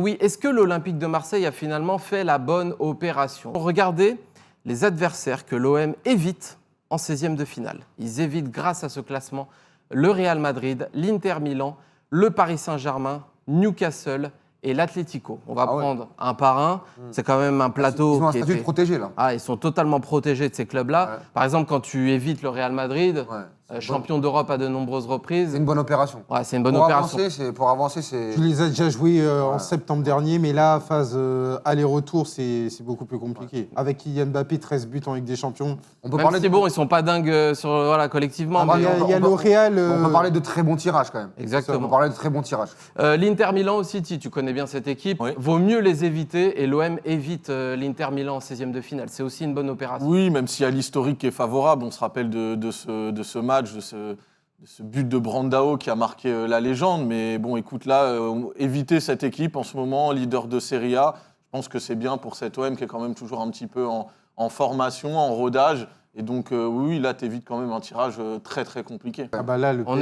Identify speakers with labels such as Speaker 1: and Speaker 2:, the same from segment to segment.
Speaker 1: oui, est-ce que l'Olympique de Marseille a finalement fait la bonne opération? Regardez les adversaires que l'OM évite en 16e de finale. Ils évitent, grâce à ce classement, le Real Madrid, l'Inter Milan, le Paris Saint-Germain, Newcastle et l'Atlético. On va prendre un par un. C'est quand même un plateau
Speaker 2: Ils ont un statut de protégé, là.
Speaker 1: Ah, ils sont totalement protégés de ces clubs-là.
Speaker 2: Ouais.
Speaker 1: Par exemple, quand tu évites le Real Madrid, champion d'Europe à de nombreuses reprises.
Speaker 2: C'est une bonne opération.
Speaker 1: Ouais, c'est une bonne opération.
Speaker 2: Pour avancer, c'est...
Speaker 3: Tu les as déjà joués en septembre dernier, mais là, phase aller-retour, c'est beaucoup plus compliqué. Avec Kylian Mbappé, 13 buts en Ligue des Champions.
Speaker 2: On peut
Speaker 1: Même
Speaker 2: parler
Speaker 1: si bon, ils sont pas dingues collectivement.
Speaker 3: Ah,
Speaker 1: mais
Speaker 3: il y a le Real.
Speaker 2: On peut parler de très bons tirages, quand même.
Speaker 1: Exactement.
Speaker 2: On peut parler de très bons tirages.
Speaker 1: L'Inter Milan aussi, tu connais bien cette équipe.
Speaker 4: Oui.
Speaker 1: Vaut mieux les éviter et l'OM évite l'Inter Milan en 16e de finale. C'est aussi une bonne opération.
Speaker 4: Oui, même s'il y a l'historique qui est favorable, on se rappelle de ce match, de ce but de Brandao qui a marqué la légende. Mais bon, écoute, là, éviter cette équipe en ce moment, leader de Serie A, je pense que c'est bien pour cet OM qui est quand même toujours un petit peu en formation, en rodage. Et donc, oui, là, t'évites quand même un tirage très, très compliqué.
Speaker 3: Ah bah là, le
Speaker 1: On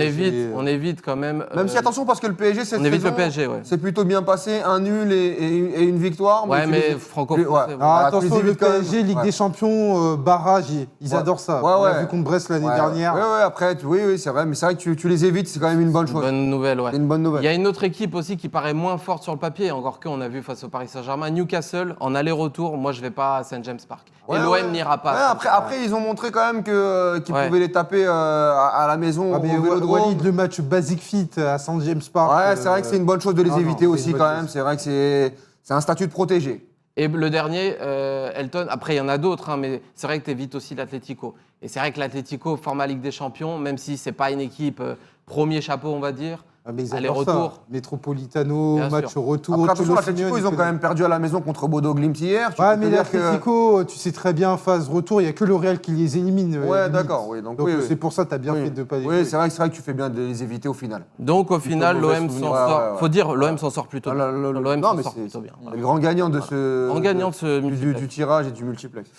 Speaker 1: évite quand même.
Speaker 2: Même si, attention, parce que le PSG,
Speaker 1: on évite le PSG, ouais.
Speaker 2: c'est plutôt bien passé, un nul et une victoire.
Speaker 1: Ouais,
Speaker 2: tu
Speaker 1: mais
Speaker 2: les-
Speaker 1: franco-français.
Speaker 2: Ouais.
Speaker 1: bon.
Speaker 3: Ah,
Speaker 2: Voilà, tu
Speaker 3: attention,
Speaker 2: les
Speaker 3: le
Speaker 2: évites quand même.
Speaker 3: PSG, Ligue
Speaker 2: Ouais.
Speaker 3: des Champions, barrage, ils
Speaker 2: Ouais.
Speaker 3: adorent ça.
Speaker 2: Ouais,
Speaker 3: On a
Speaker 2: ouais.
Speaker 3: vu contre Brest l'année
Speaker 2: Ouais.
Speaker 3: dernière.
Speaker 2: Ouais, après, oui, c'est vrai. Mais c'est vrai que tu les évites, c'est quand même une bonne chose.
Speaker 1: Bonne nouvelle, ouais.
Speaker 2: C'est une bonne
Speaker 1: Il y
Speaker 2: nouvelle.
Speaker 1: a une autre équipe aussi qui paraît moins forte sur le papier, encore qu'on a vu face au Paris Saint-Germain, Newcastle, en aller-retour. Moi, je vais pas à St. James Park.
Speaker 2: Ouais,
Speaker 1: et l'OM
Speaker 2: ouais.
Speaker 1: n'ira pas.
Speaker 2: Ouais, après, ils ont montré quand même qu'ils
Speaker 1: Ouais.
Speaker 2: pouvaient les taper à la maison,
Speaker 3: Ah, mais
Speaker 2: au Vélodrome.
Speaker 3: Walid, le match Basic Fit à St. James Park.
Speaker 2: Ouais, c'est vrai que c'est une bonne chose de les
Speaker 3: non,
Speaker 2: éviter
Speaker 3: non, c'est
Speaker 2: aussi
Speaker 3: une bonne
Speaker 2: quand
Speaker 3: chose.
Speaker 2: même. C'est vrai que c'est un statut de protégé.
Speaker 1: Et le dernier, Elton, après il y en a d'autres, hein, mais c'est vrai que tu évites aussi l'Atlético. Et c'est vrai que l'Atlético, format Ligue des Champions, même si c'est pas une équipe premier chapeau, on va dire,
Speaker 3: Ah, mais ils
Speaker 1: aller-retour.
Speaker 3: adorent ça. Metropolitano,
Speaker 1: Bien
Speaker 3: match
Speaker 1: sûr.
Speaker 3: retour.
Speaker 2: Après, attention,
Speaker 3: Cholo
Speaker 2: l'Atlético,
Speaker 3: Simeone,
Speaker 2: ils ont quand même perdu à la maison contre Bodo Glimt hier. Tu
Speaker 3: Ouais,
Speaker 2: peux
Speaker 3: mais
Speaker 2: te dire que-
Speaker 3: l'Atlético, tu sais très bien, phase retour, il n'y a que le Real qui les élimine.
Speaker 2: Ouais,
Speaker 3: limite.
Speaker 2: d'accord. Oui, donc,
Speaker 3: Donc
Speaker 2: oui,
Speaker 3: c'est pour ça que tu as bien
Speaker 2: oui.
Speaker 3: fait de ne pas les
Speaker 2: Oui,
Speaker 3: jouer.
Speaker 2: c'est vrai que tu fais bien de les éviter au final.
Speaker 1: Donc au final,
Speaker 4: mauvais
Speaker 1: l'OM
Speaker 4: souvenir.
Speaker 1: s'en
Speaker 2: Ouais,
Speaker 1: sort.
Speaker 2: ouais, ouais.
Speaker 1: Faut dire, l'OM s'en sort plutôt bien. L'OM
Speaker 2: Non,
Speaker 1: s'en
Speaker 2: mais
Speaker 1: sort
Speaker 2: c'est
Speaker 1: plutôt bien.
Speaker 2: le grand gagnant de ce
Speaker 1: En gagnant de ce
Speaker 2: du
Speaker 1: multiplex.
Speaker 2: tirage et du multiplex.